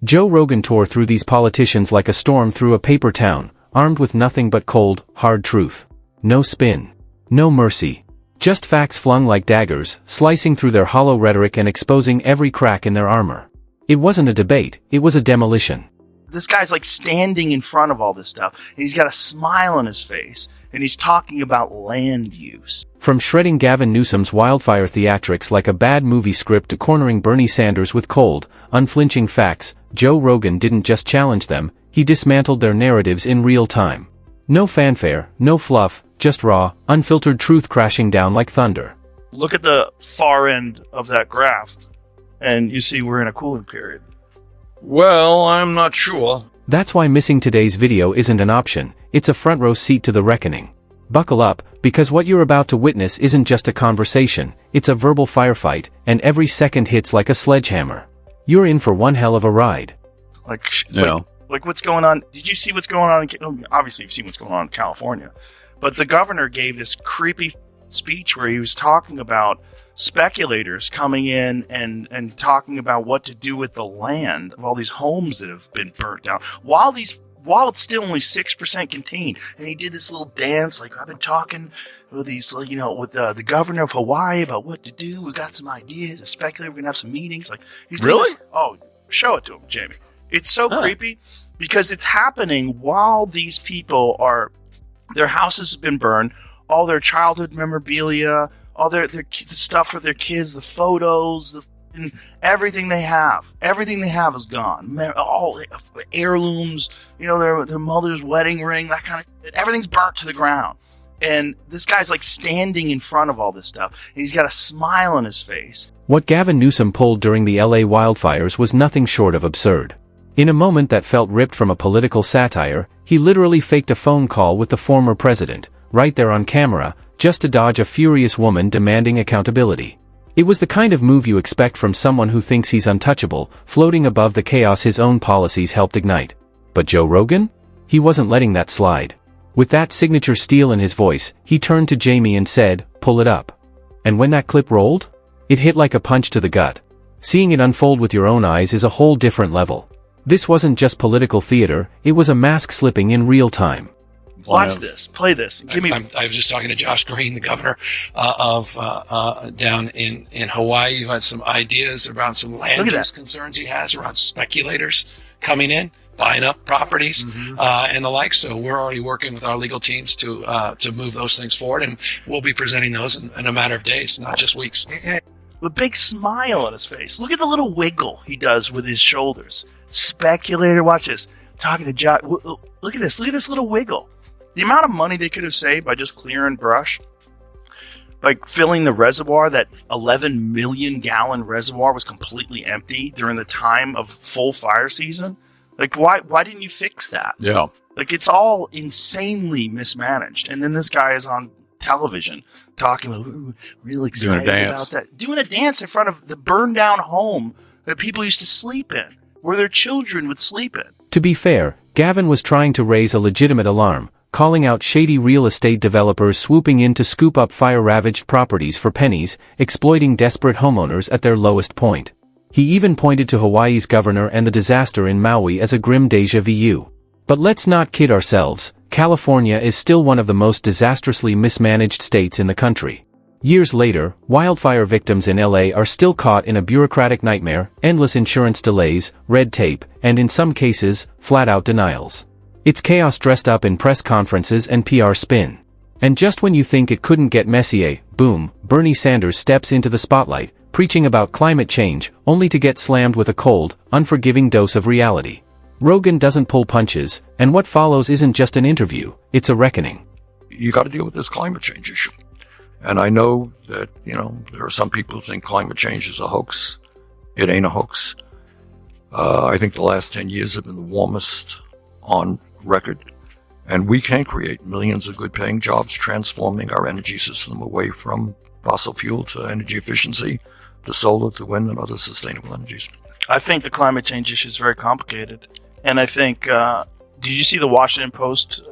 Joe Rogan tore through these politicians like a storm through a paper town, armed with nothing but cold, hard truth. No spin. No mercy. Just facts flung like daggers, slicing through their hollow rhetoric and exposing every crack in their armor. It wasn't a debate, it was a demolition. This guy's like standing in front of all this stuff, and he's got a smile on his face, and he's talking about land use. From shredding Gavin Newsom's wildfire theatrics like a bad movie script to cornering Bernie Sanders with cold, unflinching facts, Joe Rogan didn't just challenge them, he dismantled their narratives in real time. No fanfare, no fluff, just raw, unfiltered truth crashing down like thunder. Look at the far end of that graph, and you see we're in a cooling period. Well, I'm not sure. That's why missing today's video isn't an option, it's a front row seat to the reckoning. Buckle up, because what you're about to witness isn't just a conversation, it's a verbal firefight, and every second hits like a sledgehammer. You're in for one hell of a ride. Like what's going on? Did you see what's going on? Obviously, you've seen what's going on in California. But the governor gave this creepy speech where he was talking about speculators coming in and talking about what to do with the land of all these homes that have been burnt down while it's still only 6% contained. And he did this little dance like, I've been talking with these, with the governor of Hawaii about what to do. We got some ideas, a speculator. We're gonna have some meetings. Like, he's really? Oh, show it to him, Jamie. It's so creepy because it's happening while these people their houses have been burned, all their childhood memorabilia, all their the stuff for their kids, the photos, everything they have is gone. All heirlooms, their mother's wedding ring, that kind of shit. Everything's burnt to the ground. And this guy's like standing in front of all this stuff, and he's got a smile on his face. What Gavin Newsom pulled during the LA wildfires was nothing short of absurd. In a moment that felt ripped from a political satire, he literally faked a phone call with the former president, right there on camera, just to dodge a furious woman demanding accountability. It was the kind of move you expect from someone who thinks he's untouchable, floating above the chaos his own policies helped ignite. But Joe Rogan? He wasn't letting that slide. With that signature steel in his voice, he turned to Jamie and said, "Pull it up." And when that clip rolled, it hit like a punch to the gut. Seeing it unfold with your own eyes is a whole different level. This wasn't just political theater, it was a mask slipping in real time. Watch this. Play this. I was just talking to Josh Green, the governor of down in Hawaii, who had some ideas around some land use concerns he has around speculators coming in, buying up properties, and the like. So we're already working with our legal teams to move those things forward, and we'll be presenting those in a matter of days, not just weeks. With a big smile on his face. Look at the little wiggle he does with his shoulders. Speculator, watch this. Talking to Josh. Look at this. Look at this little wiggle. The amount of money they could have saved by just clearing brush, like filling the reservoir, that 11 million gallon reservoir was completely empty during the time of full fire season. Like, why didn't you fix that? Yeah. Like, it's all insanely mismanaged. And then this guy is on television talking about, real excited about that. Doing a dance in front of the burned down home that people used to sleep in, where their children would sleep in. To be fair, Gavin was trying to raise a legitimate alarm, calling out shady real estate developers swooping in to scoop up fire-ravaged properties for pennies, exploiting desperate homeowners at their lowest point. He even pointed to Hawaii's governor and the disaster in Maui as a grim déjà vu. But let's not kid ourselves, California is still one of the most disastrously mismanaged states in the country. Years later, wildfire victims in LA are still caught in a bureaucratic nightmare, endless insurance delays, red tape, and in some cases, flat-out denials. It's chaos dressed up in press conferences and PR spin. And just when you think it couldn't get messier, boom, Bernie Sanders steps into the spotlight, preaching about climate change, only to get slammed with a cold, unforgiving dose of reality. Rogan doesn't pull punches, and what follows isn't just an interview, it's a reckoning. You got to deal with this climate change issue. And I know that, there are some people who think climate change is a hoax. It ain't a hoax. I think the last 10 years have been the warmest on record. And we can create millions of good-paying jobs, transforming our energy system away from fossil fuel to energy efficiency, to solar, to wind, and other sustainable energies. I think the climate change issue is very complicated. And I think, did you see the Washington Post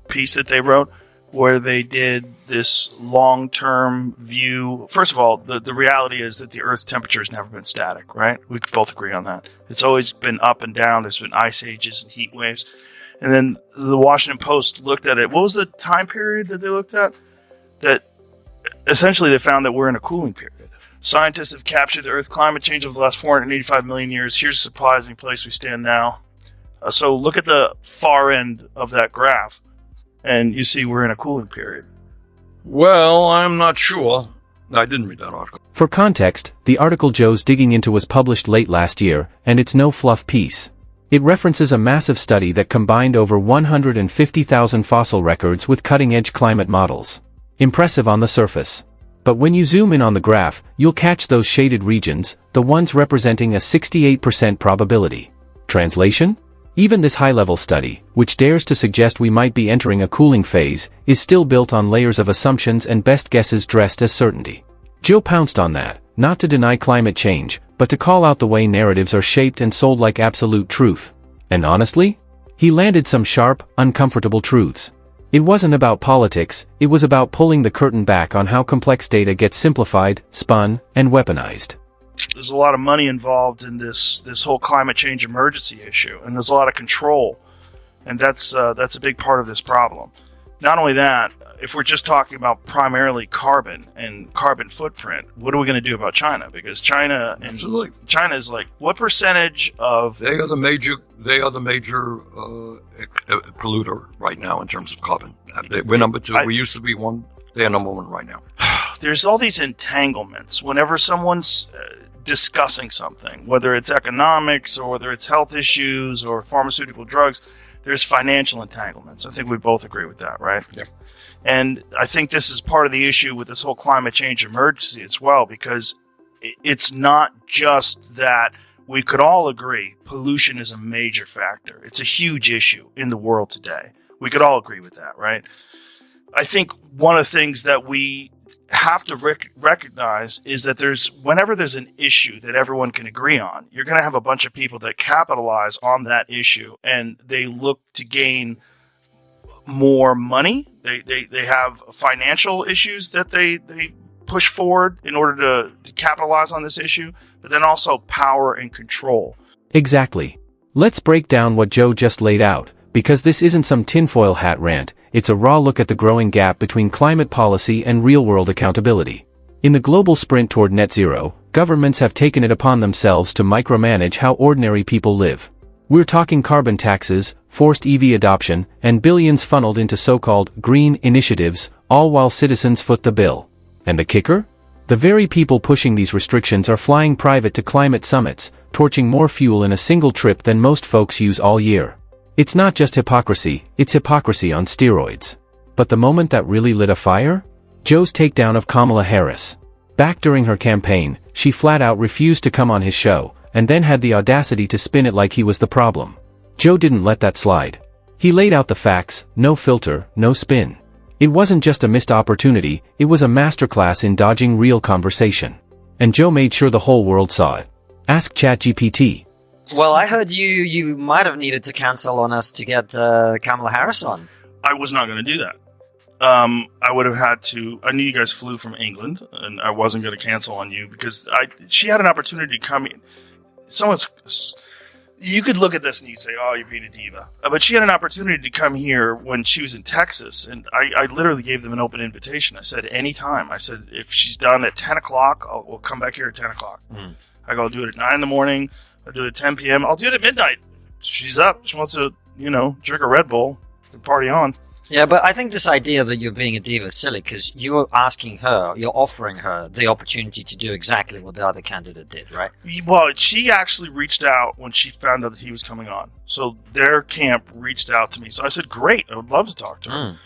piece that they wrote? where they did this long-term view. First of all, the reality is that the Earth's temperature has never been static, right? We could both agree on that. It's always been up and down. There's been ice ages and heat waves. And then the Washington Post looked at it. What was the time period that they looked at? That essentially they found that we're in a cooling period. Scientists have captured the Earth's climate change over the last 485 million years. Here's a surprising place we stand now. So look at the far end of that graph, and you see we're in a cooling period. Well, I'm not sure. I didn't read that article. For context, the article Joe's digging into was published late last year, and it's no fluff piece. It references a massive study that combined over 150,000 fossil records with cutting-edge climate models. Impressive on the surface. But when you zoom in on the graph, you'll catch those shaded regions, the ones representing a 68% probability. Translation? Even this high-level study, which dares to suggest we might be entering a cooling phase, is still built on layers of assumptions and best guesses dressed as certainty. Joe pounced on that, not to deny climate change, but to call out the way narratives are shaped and sold like absolute truth. And honestly, he landed some sharp, uncomfortable truths. It wasn't about politics, it was about pulling the curtain back on how complex data gets simplified, spun, and weaponized. There's a lot of money involved in this whole climate change emergency issue, and there's a lot of control, and that's a big part of this problem. Not only that, if we're just talking about primarily carbon and carbon footprint, what are we going to do about China? Because China is like, what percentage of they are the major polluter right now in terms of carbon. We're number 2. We used to be 1. They are number 1 right now. There's all these entanglements whenever someone's discussing something, whether it's economics or whether it's health issues or pharmaceutical drugs. There's financial entanglements. I think we both agree with that, right? Yeah. And I think this is part of the issue with this whole climate change emergency as well, because it's not just that we could all agree pollution is a major factor. It's a huge issue in the world today. We could all agree with that, right? I think one of the things that we have to recognize is that whenever there's an issue that everyone can agree on, you're going to have a bunch of people that capitalize on that issue, and they look to gain more money. They have financial issues that they push forward in order to capitalize on this issue, but then also power and control. Exactly. Let's break down what Joe just laid out, because this isn't some tinfoil hat rant, it's a raw look at the growing gap between climate policy and real-world accountability. In the global sprint toward net zero, governments have taken it upon themselves to micromanage how ordinary people live. We're talking carbon taxes, forced EV adoption, and billions funneled into so-called green initiatives, all while citizens foot the bill. And the kicker? The very people pushing these restrictions are flying private to climate summits, torching more fuel in a single trip than most folks use all year. It's not just hypocrisy, it's hypocrisy on steroids. But the moment that really lit a fire? Joe's takedown of Kamala Harris. Back during her campaign, she flat out refused to come on his show, and then had the audacity to spin it like he was the problem. Joe didn't let that slide. He laid out the facts, no filter, no spin. It wasn't just a missed opportunity, it was a masterclass in dodging real conversation. And Joe made sure the whole world saw it. Ask ChatGPT. Well, I heard you might have needed to cancel on us to get Kamala Harris on. I was not going to do that. I would have had to. I knew you guys flew from England, and I wasn't going to cancel on you because she had an opportunity to come in. You could look at this and you say, "Oh, you're being a diva," but she had an opportunity to come here when she was in Texas, and I literally gave them an open invitation. I said, "Anytime." I said, "If she's done at 10 o'clock, we'll come back here at 10 o'clock." I go, "I'll do it at 9 in the morning. I'll do it at 10 p.m. I'll do it at midnight." She's up. She wants to, drink a Red Bull and party on. Yeah, but I think this idea that you're being a diva is silly because you're offering her the opportunity to do exactly what the other candidate did, right? Well, she actually reached out when she found out that he was coming on. So their camp reached out to me. So I said, great, I would love to talk to her.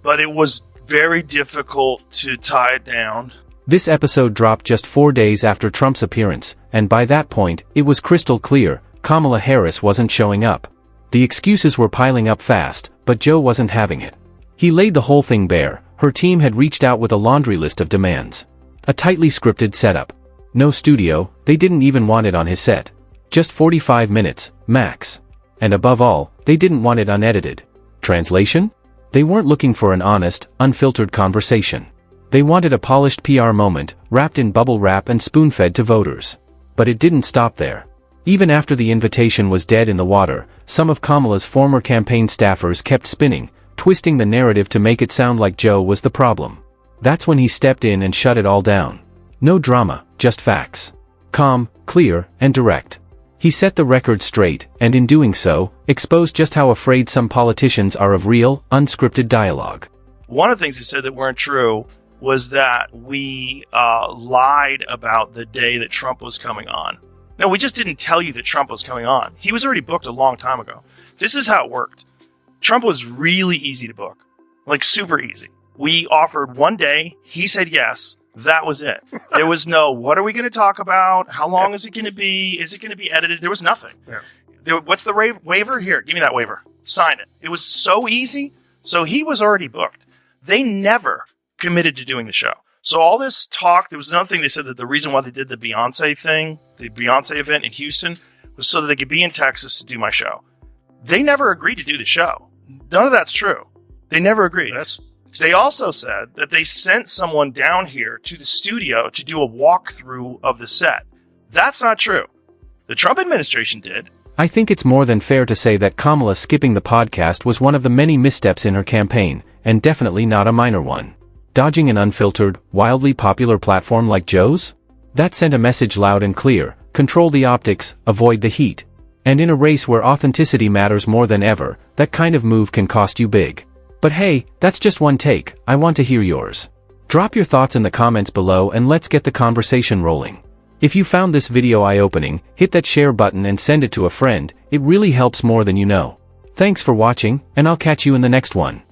But it was very difficult to tie it down. This episode dropped just 4 days after Trump's appearance, and by that point, it was crystal clear, Kamala Harris wasn't showing up. The excuses were piling up fast, but Joe wasn't having it. He laid the whole thing bare. Her team had reached out with a laundry list of demands. A tightly scripted setup. No studio, they didn't even want it on his set. Just 45 minutes, max. And above all, they didn't want it unedited. Translation? They weren't looking for an honest, unfiltered conversation. They wanted a polished PR moment, wrapped in bubble wrap and spoon-fed to voters. But it didn't stop there. Even after the invitation was dead in the water, some of Kamala's former campaign staffers kept spinning, twisting the narrative to make it sound like Joe was the problem. That's when he stepped in and shut it all down. No drama, just facts. Calm, clear, and direct. He set the record straight, and in doing so, exposed just how afraid some politicians are of real, unscripted dialogue. One of the things he said that weren't true was that we lied about the day that Trump was coming on. No, we just didn't tell you that Trump was coming on. He was already booked a long time ago. This is how it worked. Trump was really easy to book. Like, super easy. We offered one day. He said yes. That was it. There was no, what are we going to talk about? How long is it going to be? Is it going to be edited? There was nothing. What's the waiver? Here, give me that waiver. Sign it. It was so easy. So he was already booked. They never committed to doing the show. So all this talk, there was another thing they said that the reason why they did the Beyonce thing, the Beyonce event in Houston, was so that they could be in Texas to do my show. They never agreed to do the show. None of that's true. They never agreed. They also said that they sent someone down here to the studio to do a walkthrough of the set. That's not true. The Trump administration did. I think it's more than fair to say that Kamala skipping the podcast was one of the many missteps in her campaign, and definitely not a minor one. Dodging an unfiltered, wildly popular platform like Joe's? That sent a message loud and clear: control the optics, avoid the heat. And in a race where authenticity matters more than ever, that kind of move can cost you big. But hey, that's just one take. I want to hear yours. Drop your thoughts in the comments below and let's get the conversation rolling. If you found this video eye-opening, hit that share button and send it to a friend. It really helps more than you know. Thanks for watching, and I'll catch you in the next one.